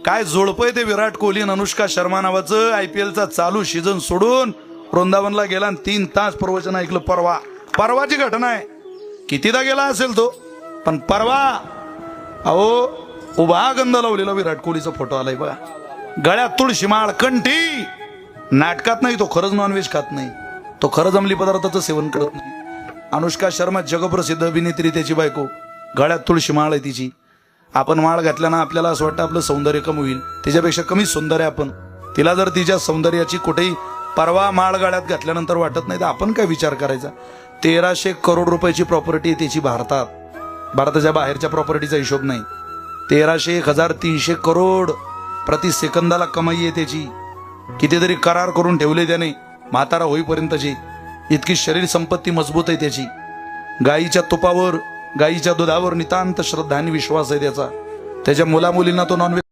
काय जोडपय ते विराट कोहली आणि अनुष्का शर्मा नावाचं IPLचा चालू सीझन सोडून वृंदावनला गेला आणि 3 तास प्रवचन ऐकलं. परवाची घटना आहे. कितीदा गेला असेल तो, पण परवा अहो उभा गंध लावलेला विराट कोहलीचा फोटो आलाय बघा. गळ्यात तुळशी माळ, कंठी. नाटकात नाही, तो खरंच नॉनव्हेज खात नाही, तो खरंच अंमली पदार्थाचं सेवन करत नाही. अनुष्का शर्मा जगप्रसिद्ध अभिनेत्री, त्याची बायको, गळ्यात तुळशी माळ आहे तिची. आपण माळ घातल्यानं आपल्याला असं वाटतं आपलं सौंदर्य कमी होईल, तिच्यापेक्षा कमी सौंदर्य आपण. तिला जर तिच्या सौंदर्याची कुठेही परवा माळ गळ्यात घातल्यानंतर वाटत नाही तर आपण काय विचार करायचा. 1300 करोड रुपयाची प्रॉपर्टी आहे त्याची भारतात. भारताच्या बाहेरच्या प्रॉपर्टीचा हिशोब नाही. 1300-1300 करोड प्रति सेकंदाला कमाई आहे त्याची. कितीतरी करार करून ठेवले त्याने म्हातारा होईपर्यंतची. इतकी शरीर संपत्ती मजबूत आहे त्याची. गाईच्या तुपावर, गाईच्या दुधावर नितांत श्रद्धा आणि विश्वास आहे त्याचा. त्याच्या मुलामुलींना तो नॉनव्हेज